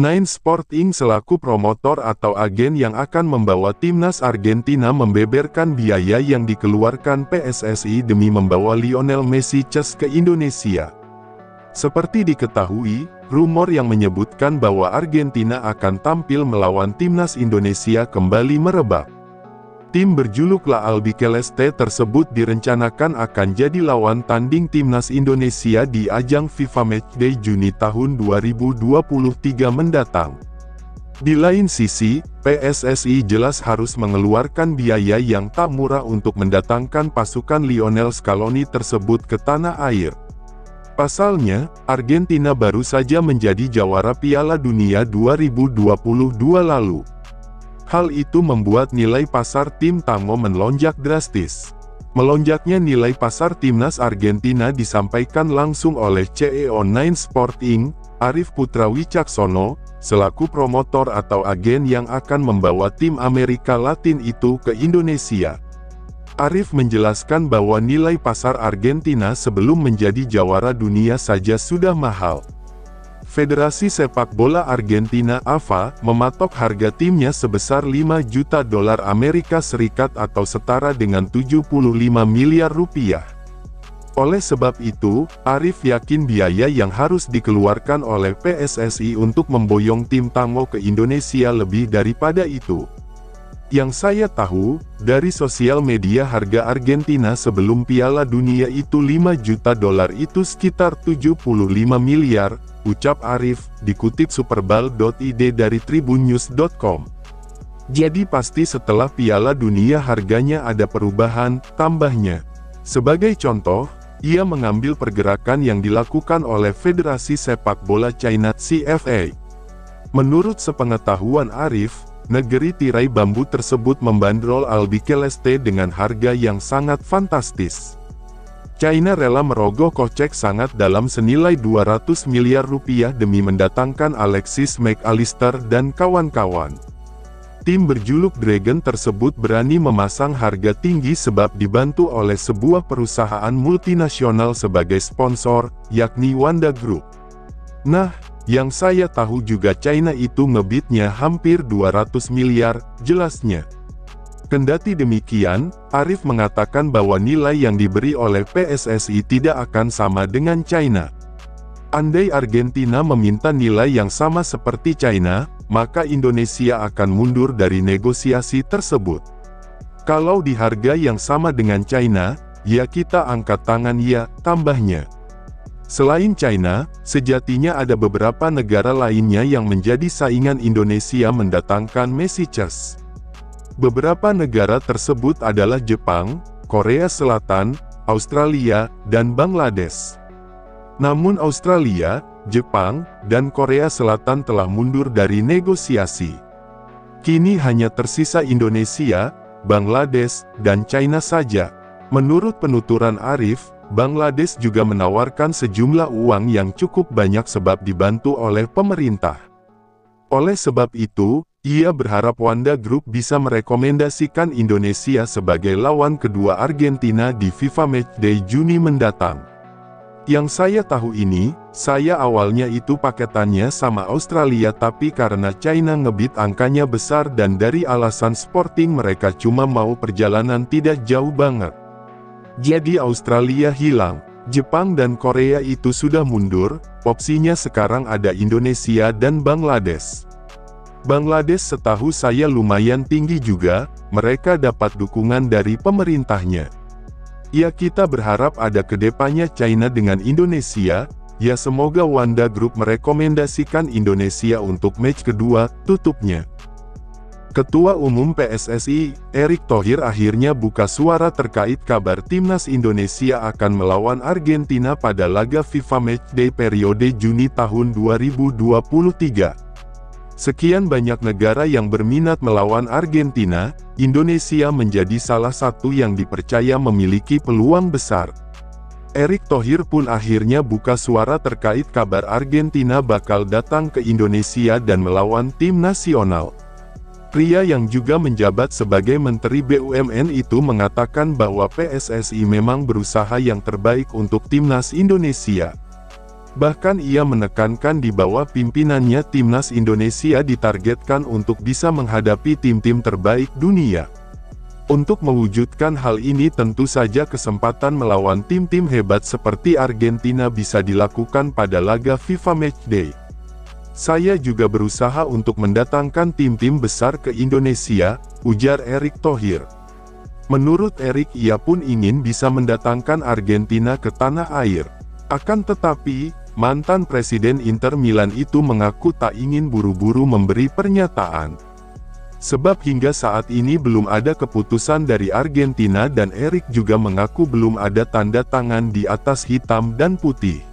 Nine Sport Inc. selaku promotor atau agen yang akan membawa timnas Argentina membeberkan biaya yang dikeluarkan PSSI demi membawa Lionel Messi ke Indonesia. Seperti diketahui, rumor yang menyebutkan bahwa Argentina akan tampil melawan timnas Indonesia kembali merebak. Tim berjuluk La Albiceleste tersebut direncanakan akan jadi lawan tanding timnas Indonesia di ajang FIFA Matchday Juni tahun 2023 mendatang. Di lain sisi, PSSI jelas harus mengeluarkan biaya yang tak murah untuk mendatangkan pasukan Lionel Scaloni tersebut ke tanah air. Pasalnya, Argentina baru saja menjadi jawara Piala Dunia 2022 lalu. Hal itu membuat nilai pasar tim Tango melonjak drastis. Melonjaknya nilai pasar timnas Argentina disampaikan langsung oleh CEO Nine Sport Inc., Arif Putra Wicaksono, selaku promotor atau agen yang akan membawa tim Amerika Latin itu ke Indonesia. Arif menjelaskan bahwa nilai pasar Argentina sebelum menjadi jawara dunia saja sudah mahal. Federasi Sepak Bola Argentina (AFA) mematok harga timnya sebesar 5 juta dolar Amerika Serikat atau setara dengan 75 miliar rupiah. Oleh sebab itu, Arif yakin biaya yang harus dikeluarkan oleh PSSI untuk memboyong tim Tango ke Indonesia lebih daripada itu. Yang saya tahu, dari sosial media harga Argentina sebelum Piala Dunia itu 5 juta dolar itu sekitar 75 miliar, ucap Arif, dikutip Superball.id dari tribunnews.com. Jadi pasti setelah Piala Dunia harganya ada perubahan, tambahnya. Sebagai contoh, ia mengambil pergerakan yang dilakukan oleh Federasi Sepak Bola China (CFA). Menurut sepengetahuan Arif, negeri tirai bambu tersebut membandrol Albiceleste dengan harga yang sangat fantastis. China rela merogoh kocek sangat dalam senilai 200 miliar rupiah demi mendatangkan Alexis McAllister dan kawan-kawan. Tim berjuluk Dragon tersebut berani memasang harga tinggi sebab dibantu oleh sebuah perusahaan multinasional sebagai sponsor, yakni Wanda Group. Nah, yang saya tahu juga China itu ngebidnya hampir 200 miliar, jelasnya. Kendati demikian, Arif mengatakan bahwa nilai yang diberi oleh PSSI tidak akan sama dengan China. Andai Argentina meminta nilai yang sama seperti China, maka Indonesia akan mundur dari negosiasi tersebut. Kalau di harga yang sama dengan China, ya kita angkat tangan ya, tambahnya. Selain China, sejatinya ada beberapa negara lainnya yang menjadi saingan Indonesia mendatangkan Messi. Beberapa negara tersebut adalah Jepang, Korea Selatan, Australia, dan Bangladesh. Namun Australia, Jepang, dan Korea Selatan telah mundur dari negosiasi. Kini hanya tersisa Indonesia, Bangladesh, dan China saja. Menurut penuturan Arif, Bangladesh juga menawarkan sejumlah uang yang cukup banyak sebab dibantu oleh pemerintah. Oleh sebab itu, ia berharap Wanda Group bisa merekomendasikan Indonesia sebagai lawan kedua Argentina di FIFA Matchday Juni mendatang. Yang saya tahu ini, saya awalnya itu paketannya sama Australia tapi karena China ngebid angkanya besar dan dari alasan sporting mereka cuma mau perjalanan tidak jauh banget. Jadi Australia hilang, Jepang dan Korea itu sudah mundur, opsinya sekarang ada Indonesia dan Bangladesh. Bangladesh setahu saya lumayan tinggi juga, mereka dapat dukungan dari pemerintahnya. Ya kita berharap ada kedepannya China dengan Indonesia, ya semoga Wanda Group merekomendasikan Indonesia untuk match kedua, tutupnya. Ketua Umum PSSI, Erick Thohir akhirnya buka suara terkait kabar timnas Indonesia akan melawan Argentina pada laga FIFA Matchday periode Juni tahun 2023. Sekian banyak negara yang berminat melawan Argentina, Indonesia menjadi salah satu yang dipercaya memiliki peluang besar. Erick Thohir pun akhirnya buka suara terkait kabar Argentina bakal datang ke Indonesia dan melawan tim nasional. Pria yang juga menjabat sebagai Menteri BUMN itu mengatakan bahwa PSSI memang berusaha yang terbaik untuk timnas Indonesia. Bahkan ia menekankan di bawah pimpinannya timnas Indonesia ditargetkan untuk bisa menghadapi tim-tim terbaik dunia. Untuk mewujudkan hal ini tentu saja kesempatan melawan tim-tim hebat seperti Argentina bisa dilakukan pada laga FIFA Matchday. Saya juga berusaha untuk mendatangkan tim-tim besar ke Indonesia, ujar Erick Thohir. Menurut Erick, ia pun ingin bisa mendatangkan Argentina ke tanah air. Akan tetapi, mantan Presiden Inter Milan itu mengaku tak ingin buru-buru memberi pernyataan. Sebab hingga saat ini belum ada keputusan dari Argentina dan Erick juga mengaku belum ada tanda tangan di atas hitam dan putih.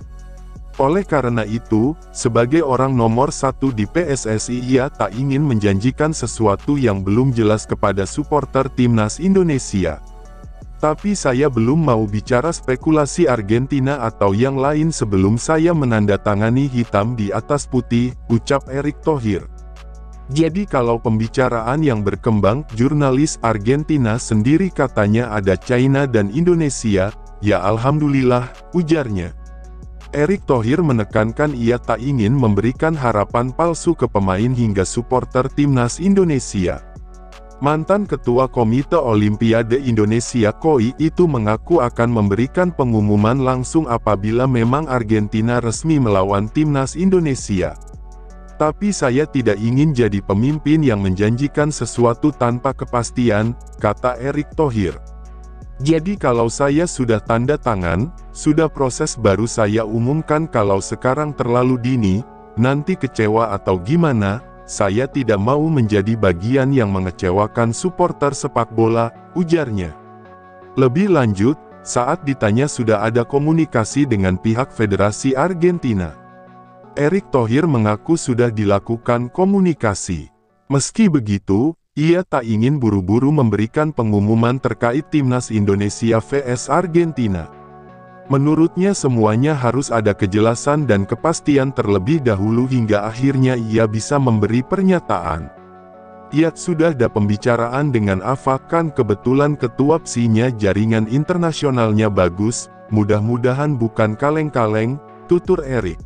Oleh karena itu, sebagai orang nomor satu di PSSI ia tak ingin menjanjikan sesuatu yang belum jelas kepada supporter timnas Indonesia. Tapi saya belum mau bicara spekulasi Argentina atau yang lain sebelum saya menandatangani hitam di atas putih, ucap Erick Thohir. Jadi kalau pembicaraan yang berkembang, jurnalis Argentina sendiri katanya ada China dan Indonesia, ya alhamdulillah, ujarnya. Erick Thohir menekankan ia tak ingin memberikan harapan palsu ke pemain hingga supporter timnas Indonesia. Mantan Ketua Komite Olimpiade Indonesia KOI itu mengaku akan memberikan pengumuman langsung apabila memang Argentina resmi melawan timnas Indonesia. Tapi saya tidak ingin jadi pemimpin yang menjanjikan sesuatu tanpa kepastian, kata Erick Thohir. Jadi kalau saya sudah tanda tangan, sudah proses baru saya umumkan. Kalau sekarang terlalu dini, nanti kecewa atau gimana, saya tidak mau menjadi bagian yang mengecewakan supporter sepak bola, ujarnya. Lebih lanjut, saat ditanya sudah ada komunikasi dengan pihak Federasi Argentina, Erick Thohir mengaku sudah dilakukan komunikasi. Meski begitu, ia tak ingin buru-buru memberikan pengumuman terkait timnas Indonesia vs Argentina. Menurutnya semuanya harus ada kejelasan dan kepastian terlebih dahulu hingga akhirnya ia bisa memberi pernyataan. Ia sudah ada pembicaraan dengan AFA, kan kebetulan ketua PSI-nya jaringan internasionalnya bagus, mudah-mudahan bukan kaleng-kaleng, tutur Erick.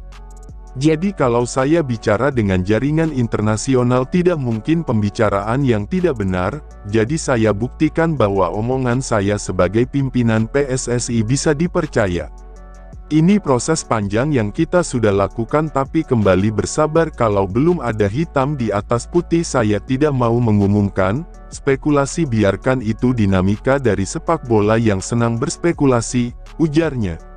Jadi kalau saya bicara dengan jaringan internasional tidak mungkin pembicaraan yang tidak benar, jadi saya buktikan bahwa omongan saya sebagai pimpinan PSSI bisa dipercaya. Ini proses panjang yang kita sudah lakukan tapi kembali bersabar kalau belum ada hitam di atas putih saya tidak mau mengumumkan, spekulasi biarkan itu dinamika dari sepak bola yang senang berspekulasi, ujarnya.